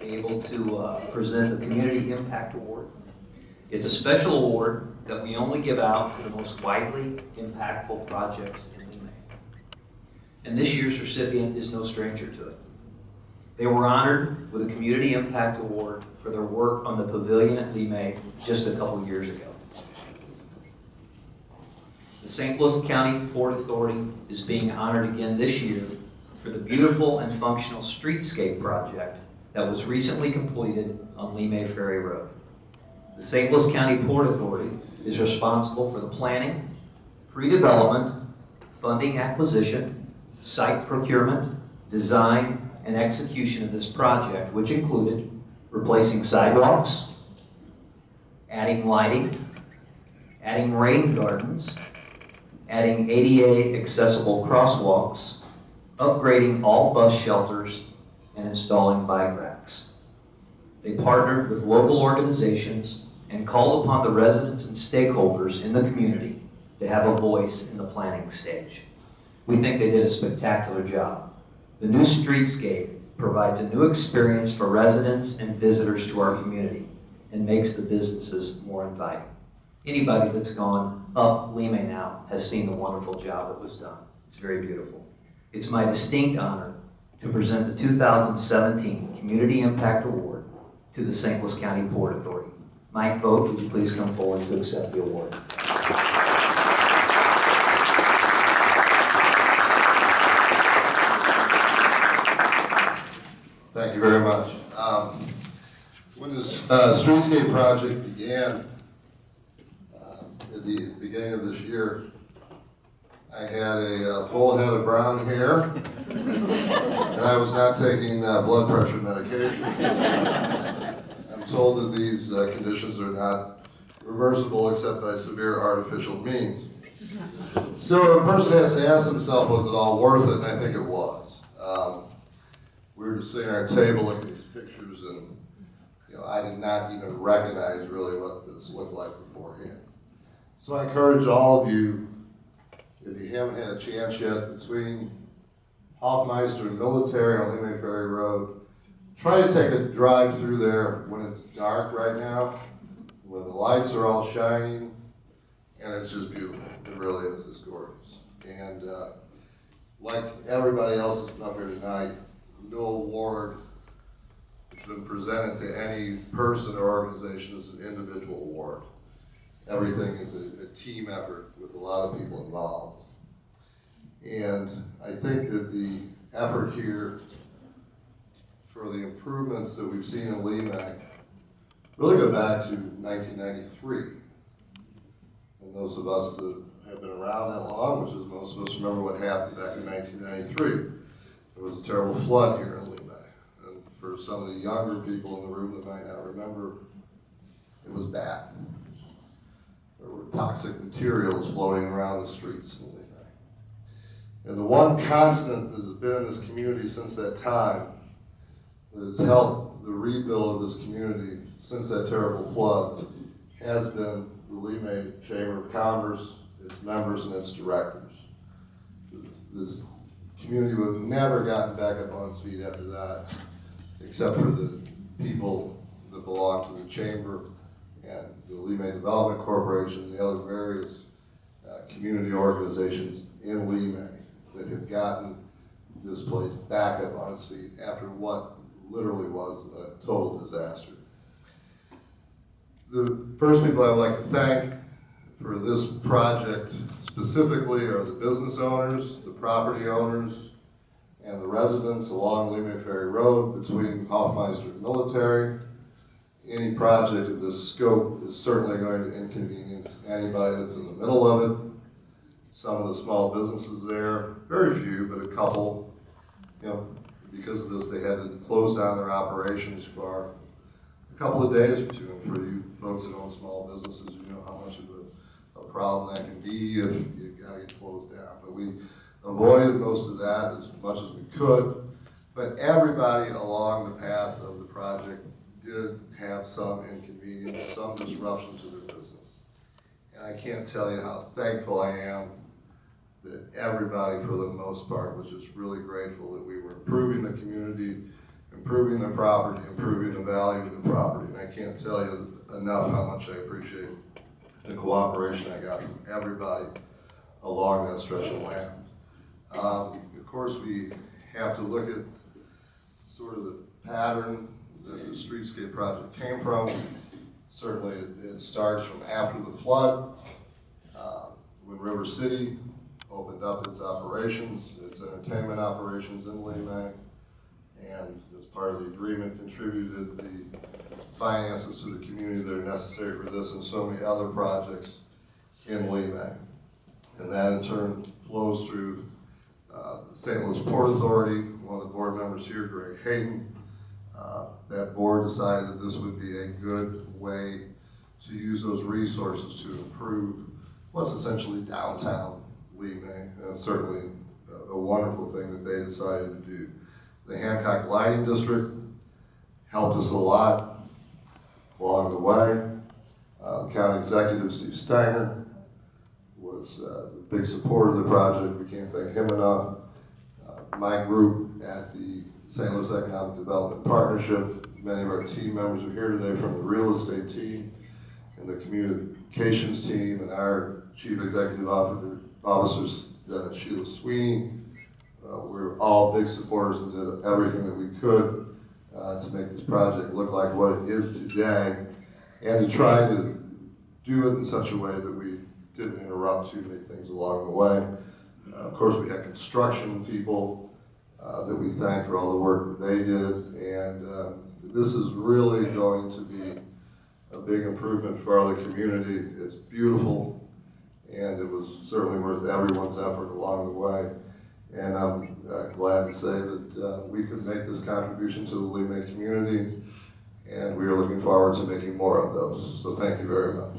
able to present the Community Impact Award. It's a special award that we only give out to the most widely impactful projects in Lemay. And this year's recipient is no stranger to it. They were honored with a Community Impact Award for their work on the pavilion at Lemay just a couple years ago. The St. Louis County Port Authority is being honored again this year for the beautiful and functional Streetscape project that was recently completed on Lemay Ferry Road. The St. Louis County Port Authority is responsible for the planning, pre-development, funding acquisition, site procurement, design, and execution of this project, which included replacing sidewalks, adding lighting, adding rain gardens, adding ADA accessible crosswalks, upgrading all bus shelters, and installing bike racks. They partnered with local organizations and called upon the residents and stakeholders in the community to have a voice in the planning stage. We think they did a spectacular job. The new Streetscape provides a new experience for residents and visitors to our community and makes the businesses more inviting. Anybody that's gone up Lemay now has seen the wonderful job that was done. It's very beautiful. It's my distinct honor to present the 2017 Community Impact Award to the St. Louis County Port Authority. Mike Vogt, would you please come forward to accept the award? Thank you very much. When this Streetscape project began at the beginning of this year, I had a full head of brown hair, and I was not taking blood pressure medication. I'm told that these conditions are not reversible except by severe artificial means. So a person has to ask themselves, was it all worth it? And I think it was. We were just sitting at our table looking at these pictures, and I did not even recognize really what this looked like beforehand. So I encourage all of you, if you haven't had a chance yet, between Hoffmeister and Military on Lemay Ferry Road, try to take a drive through there when it's dark right now, when the lights are all shining, and it's just beautiful. It really is. It's gorgeous. And like everybody else that's up here tonight, no award that's been presented to any person or organization is an individual award. Everything is a team effort with a lot of people involved. And I think that the effort here for the improvements that we've seen in Lemay really go back to 1993. And those of us that have been around that long, which is most of us, remember what happened back in 1993. There was a terrible flood here in Lemay. And for some of the younger people in the room that might not remember, it was bad. There were toxic materials floating around the streets in Lemay. And the one constant that has been in this community since that time that has helped the rebuild of this community since that terrible flood has been the Lemay Chamber of Commerce, its members, and its directors. This community would have never gotten back up on its feet after that, except for the people that belong to the Chamber and the Lemay Development Corporation and the other various community organizations in Lemay that have gotten this place back up on its feet after what literally was a total disaster. The first people I would like to thank for this project specifically are the business owners, the property owners, and the residents along Lemay Ferry Road between Hoffmeister and Military. Any project of this scope is certainly going to inconvenience anybody that's in the middle of it. Some of the small businesses there, very few, but a couple, because of this, they had to close down their operations for a couple of days or two. And for you folks that own small businesses, you know how much of a problem that can be if you gotta get closed down. But we avoided most of that as much as we could. But everybody along the path of the project did have some inconvenience, some disruption to their business. And I can't tell you how thankful I am that everybody, for the most part, was just really grateful that we were improving the community, improving their property, improving the value of the property. And I can't tell you enough how much I appreciate the cooperation I got from everybody along that stretch of land. Of course, we have to look at sort of the pattern that the Streetscape project came from. Certainly, it starts from after the flood, when River City opened up its operations, its entertainment operations in Lemay, and as part of the agreement contributed the finances to the community that are necessary for this and so many other projects in Lemay. And that in turn flows through the St. Louis Port Authority, one of the board members here, Greg Hayden. That board decided that this would be a good way to use those resources to improve what's essentially downtown Lemay, and certainly a wonderful thing that they decided to do. The Hancock Lighting District helped us a lot along the way. The county executive, Steve Steiner, was a big supporter of the project. We can't thank him enough. My group at the St. Louis Economic Development Partnership, many of our team members are here today from the real estate team and the communications team, and our chief executive officers, Sheila Sweeney. We're all big supporters and did everything that we could to make this project look like what it is today, and to try to do it in such a way that we didn't interrupt too many things along the way. Of course, we had construction people that we thank for all the work that they did, and this is really going to be a big improvement for our community. It's beautiful, and it was certainly worth everyone's effort along the way. And I'm glad to say that we could make this contribution to the Lemay community, and we are looking forward to making more of those. So thank you very much.